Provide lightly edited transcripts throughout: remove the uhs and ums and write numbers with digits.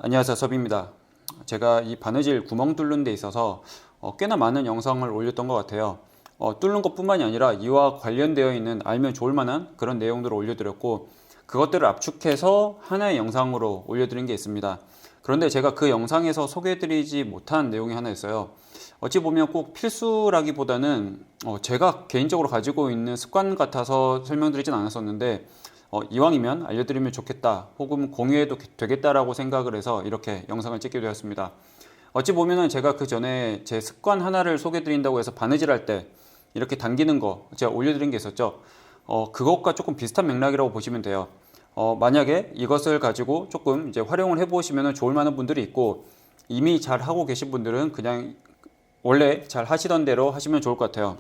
안녕하세요, 섭입니다. 제가 이 바느질 구멍 뚫는 데 있어서 꽤나 많은 영상을 올렸던 것 같아요. 뚫는 것 뿐만이 아니라 이와 관련되어 있는 알면 좋을 만한 그런 내용들을 올려드렸고, 그것들을 압축해서 하나의 영상으로 올려드린 게 있습니다. 그런데 제가 그 영상에서 소개해드리지 못한 내용이 하나 있어요. 어찌 보면 꼭 필수라기보다는 제가 개인적으로 가지고 있는 습관 같아서 설명드리진 않았었는데, 이왕이면 알려드리면 좋겠다, 혹은 공유해도 되겠다라고 생각을 해서 이렇게 영상을 찍게 되었습니다. 어찌 보면은 제가 그 전에 제 습관 하나를 소개드린다고 해서 바느질 할 때 이렇게 당기는 거 제가 올려드린 게 있었죠. 그것과 조금 비슷한 맥락이라고 보시면 돼요. 만약에 이것을 가지고 조금 이제 활용을 해보시면 좋을 만한 분들이 있고, 이미 잘 하고 계신 분들은 그냥 원래 잘 하시던 대로 하시면 좋을 것 같아요.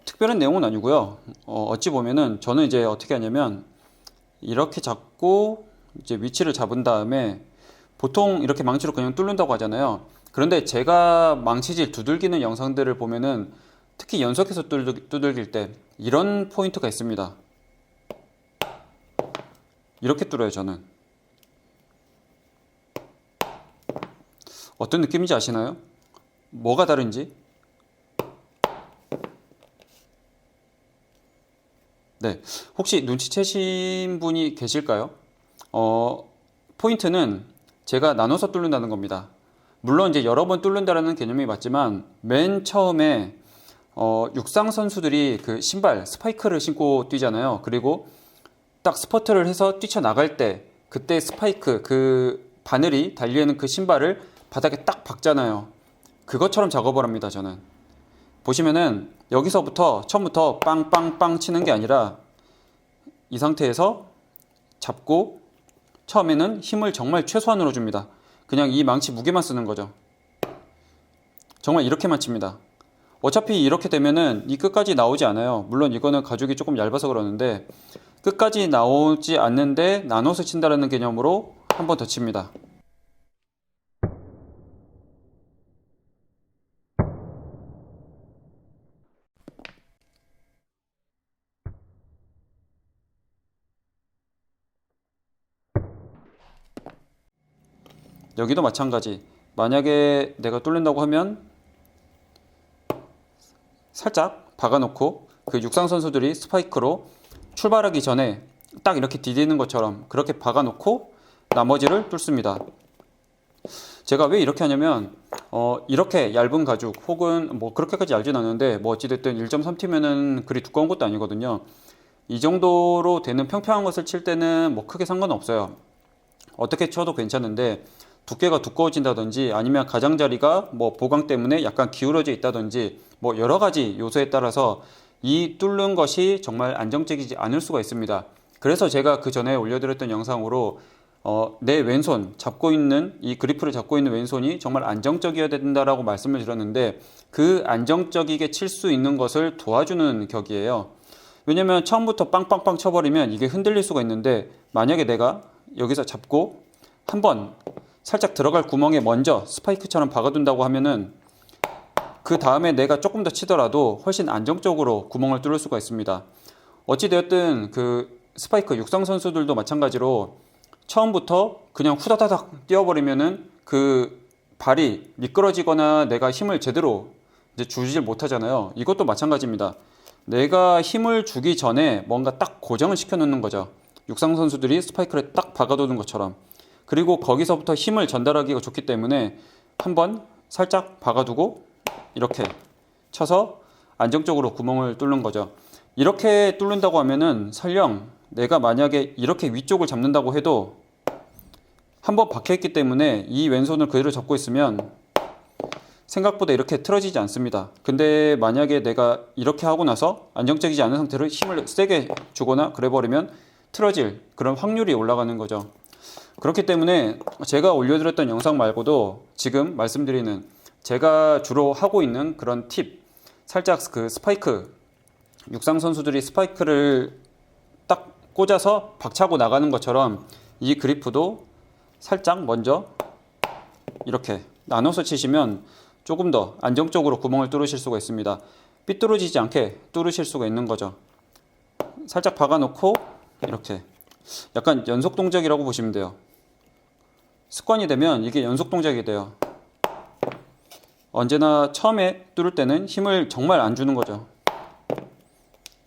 특별한 내용은 아니고요. 어찌 보면은 저는 이제 어떻게 하냐면 이렇게 잡고 이제 위치를 잡은 다음에, 보통 이렇게 망치로 그냥 뚫는다고 하잖아요. 그런데 제가 망치질 두들기는 영상들을 보면은 특히 연속해서 두들길 때 이런 포인트가 있습니다. 이렇게 뚫어요, 저는. 어떤 느낌인지 아시나요? 뭐가 다른지? 네, 혹시 눈치채신 분이 계실까요? 포인트는 제가 나눠서 뚫는다는 겁니다. 물론 이제 여러 번 뚫는다는 개념이 맞지만, 맨 처음에 육상 선수들이 그 신발 스파이크를 신고 뛰잖아요. 그리고 딱 스퍼트를 해서 뛰쳐나갈 때 그때 스파이크 그 바늘이 달려있는 그 신발을 바닥에 딱 박잖아요. 그것처럼 작업을 합니다, 저는. 보시면은 여기서부터 처음부터 빵빵빵 치는 게 아니라 이 상태에서 잡고 처음에는 힘을 정말 최소한으로 줍니다. 그냥 이 망치 무게만 쓰는 거죠. 정말 이렇게만 칩니다. 어차피 이렇게 되면은 이 끝까지 나오지 않아요. 물론 이거는 가죽이 조금 얇아서 그러는데, 끝까지 나오지 않는데 나눠서 친다라는 개념으로 한 번 더 칩니다. 여기도 마찬가지. 만약에 내가 뚫는다고 하면 살짝 박아놓고, 그 육상 선수들이 스파이크로 출발하기 전에 딱 이렇게 디디는 것처럼 그렇게 박아놓고 나머지를 뚫습니다. 제가 왜 이렇게 하냐면 이렇게 얇은 가죽, 혹은 뭐 그렇게까지 얇진 않은데 뭐 어찌됐든 1.3T면은 그리 두꺼운 것도 아니거든요. 이 정도로 되는 평평한 것을 칠 때는 뭐 크게 상관없어요. 어떻게 쳐도 괜찮은데, 두께가 두꺼워진다든지 아니면 가장자리가 뭐 보강 때문에 약간 기울어져 있다든지 뭐 여러 가지 요소에 따라서 이 뚫는 것이 정말 안정적이지 않을 수가 있습니다. 그래서 제가 그 전에 올려드렸던 영상으로 내 왼손 잡고 있는, 이 그리프를 잡고 있는 왼손이 정말 안정적이어야 된다라고 말씀을 드렸는데, 그 안정적이게 칠 수 있는 것을 도와주는 격이에요. 왜냐면 처음부터 빵빵빵 쳐버리면 이게 흔들릴 수가 있는데, 만약에 내가 여기서 잡고 한번 살짝 들어갈 구멍에 먼저 스파이크처럼 박아둔다고 하면은 그 다음에 내가 조금 더 치더라도 훨씬 안정적으로 구멍을 뚫을 수가 있습니다. 어찌되었든 그 스파이크 육상 선수들도 마찬가지로 처음부터 그냥 후다다닥 뛰어버리면은 그 발이 미끄러지거나 내가 힘을 제대로 이제 주질 못하잖아요. 이것도 마찬가지입니다. 내가 힘을 주기 전에 뭔가 딱 고정을 시켜 놓는 거죠. 육상 선수들이 스파이크를 딱 박아두는 것처럼. 그리고 거기서부터 힘을 전달하기가 좋기 때문에 한번 살짝 박아두고 이렇게 쳐서 안정적으로 구멍을 뚫는 거죠. 이렇게 뚫는다고 하면은 설령 내가 만약에 이렇게 위쪽을 잡는다고 해도 한번 박혀있기 때문에 이 왼손을 그대로 잡고 있으면 생각보다 이렇게 틀어지지 않습니다. 근데 만약에 내가 이렇게 하고 나서 안정적이지 않은 상태로 힘을 세게 주거나 그래 버리면 틀어질 그런 확률이 올라가는 거죠. 그렇기 때문에 제가 올려드렸던 영상 말고도 지금 말씀드리는, 제가 주로 하고 있는 그런 팁, 살짝 그 스파이크, 육상 선수들이 스파이크를 딱 꽂아서 박차고 나가는 것처럼 이 그리프도 살짝 먼저 이렇게 나눠서 치시면 조금 더 안정적으로 구멍을 뚫으실 수가 있습니다. 삐뚤어지지 않게 뚫으실 수가 있는 거죠. 살짝 박아놓고 이렇게 약간 연속 동작이라고 보시면 돼요. 습관이 되면 이게 연속 동작이 돼요. 언제나 처음에 뚫을 때는 힘을 정말 안 주는 거죠.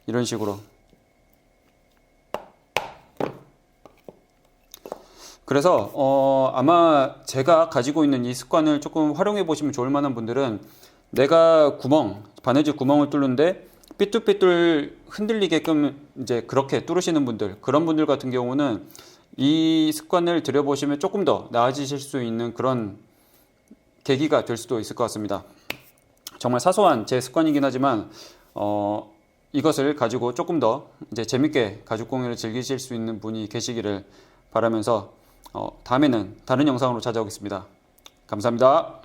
이런 식으로. 그래서 아마 제가 가지고 있는 이 습관을 조금 활용해 보시면 좋을 만한 분들은, 내가 바느질 구멍을 뚫는데 삐뚤삐뚤 흔들리게끔 이제 그렇게 뚫으시는 분들, 그런 분들 같은 경우는 이 습관을 들여보시면 조금 더 나아지실 수 있는 그런 계기가 될 수도 있을 것 같습니다. 정말 사소한 제 습관이긴 하지만 이것을 가지고 조금 더 이제 재밌게 가죽 공예를 즐기실 수 있는 분이 계시기를 바라면서 다음에는 다른 영상으로 찾아오겠습니다. 감사합니다.